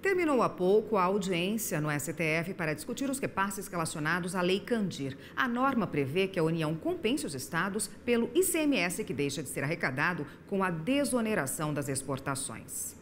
Terminou há pouco a audiência no STF para discutir os repasses relacionados à Lei Candir. A norma prevê que a União compense os estados pelo ICMS que deixa de ser arrecadado com a desoneração das exportações.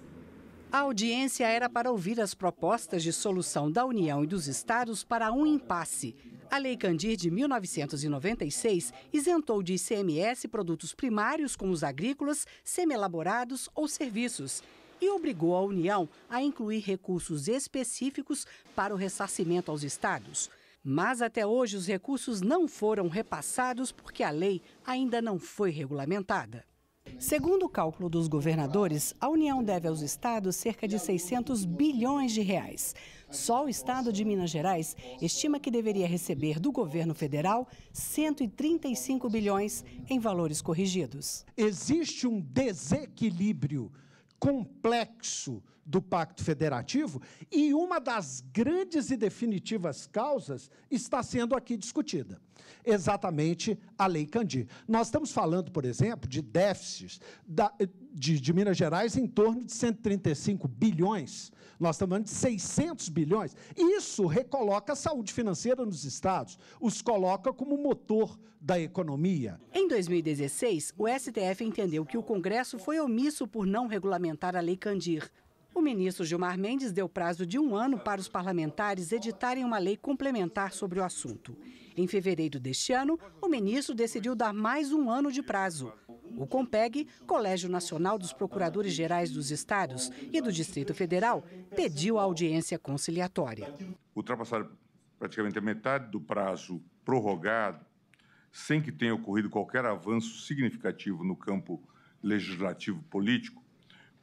A audiência era para ouvir as propostas de solução da União e dos estados para um impasse. A Lei Candir de 1996 isentou de ICMS produtos primários como os agrícolas, semi-elaborados ou serviços e obrigou a União a incluir recursos específicos para o ressarcimento aos estados. Mas até hoje os recursos não foram repassados porque a lei ainda não foi regulamentada. Segundo o cálculo dos governadores, a União deve aos estados cerca de 600 bilhões de reais. Só o estado de Minas Gerais estima que deveria receber do governo federal 135 bilhões em valores corrigidos. Existe um desequilíbrio complexo do Pacto Federativo e uma das grandes e definitivas causas está sendo aqui discutida. Exatamente a Lei Candir. Nós estamos falando, por exemplo, de déficits de Minas Gerais em torno de 135 bilhões. Nós estamos falando de 600 bilhões. Isso recoloca a saúde financeira nos estados, os coloca como motor da economia. Em 2016, o STF entendeu que o Congresso foi omisso por não regulamentar a Lei Candir. O ministro Gilmar Mendes deu prazo de 1 ano para os parlamentares editarem uma lei complementar sobre o assunto. Em fevereiro deste ano, o ministro decidiu dar mais 1 ano de prazo. O CONPEG, Colégio Nacional dos Procuradores-Gerais dos Estados e do Distrito Federal, pediu a audiência conciliatória. Ultrapassar praticamente a metade do prazo prorrogado, sem que tenha ocorrido qualquer avanço significativo no campo legislativo político,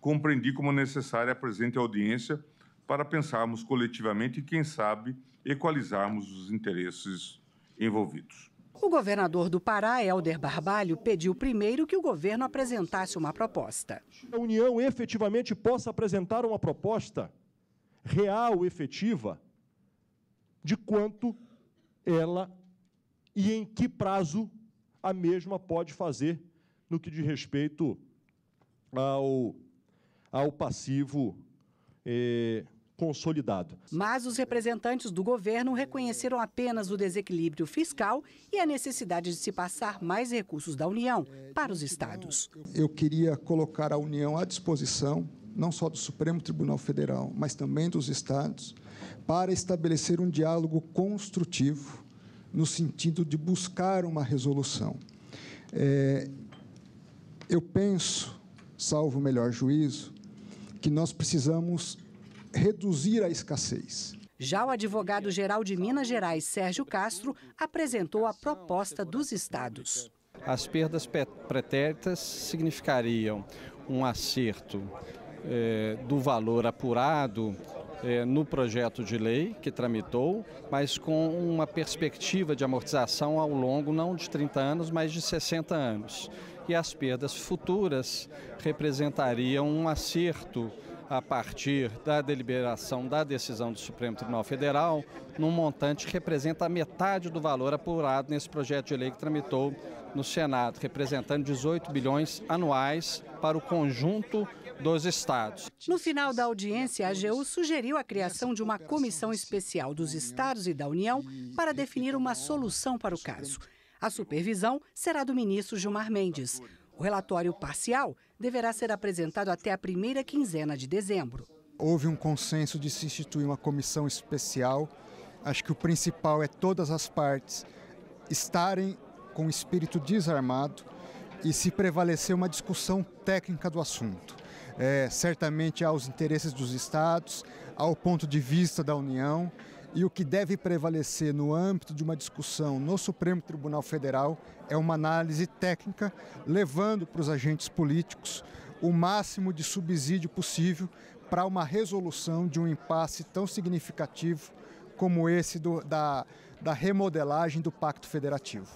compreendi como necessária a presente audiência para pensarmos coletivamente e, quem sabe, equalizarmos os interesses envolvidos. O governador do Pará, Helder Barbalho, pediu primeiro que o governo apresentasse uma proposta. A União efetivamente possa apresentar uma proposta real, efetiva, de quanto ela e em que prazo a mesma pode fazer no que diz respeito ao passivo consolidado. Mas os representantes do governo reconheceram apenas o desequilíbrio fiscal e a necessidade de se passar mais recursos da União para os estados. Eu queria colocar a União à disposição, não só do Supremo Tribunal Federal, mas também dos estados, para estabelecer um diálogo construtivo no sentido de buscar uma resolução. Eu penso, salvo o melhor juízo, que nós precisamos reduzir a escassez. Já o advogado-geral de Minas Gerais, Sérgio Castro, apresentou a proposta dos estados. As perdas pretéritas significariam um acerto do valor apurado no projeto de lei que tramitou, mas com uma perspectiva de amortização ao longo não de 30 anos, mas de 60 anos. E as perdas futuras representariam um acerto a partir da deliberação da decisão do Supremo Tribunal Federal, num montante que representa a metade do valor apurado nesse projeto de lei que tramitou no Senado, representando 18 bilhões anuais para o conjunto dos estados. No final da audiência, a AGU sugeriu a criação de uma comissão especial dos estados e da União para definir uma solução para o caso. A supervisão será do ministro Gilmar Mendes. O relatório parcial deverá ser apresentado até a primeira quinzena de dezembro. Houve um consenso de se instituir uma comissão especial. Acho que o principal é todas as partes estarem com o espírito desarmado e se prevalecer uma discussão técnica do assunto. Certamente aos interesses dos estados, ao ponto de vista da União, e o que deve prevalecer no âmbito de uma discussão no Supremo Tribunal Federal é uma análise técnica, levando para os agentes políticos o máximo de subsídio possível para uma resolução de um impasse tão significativo como esse da remodelagem do Pacto Federativo.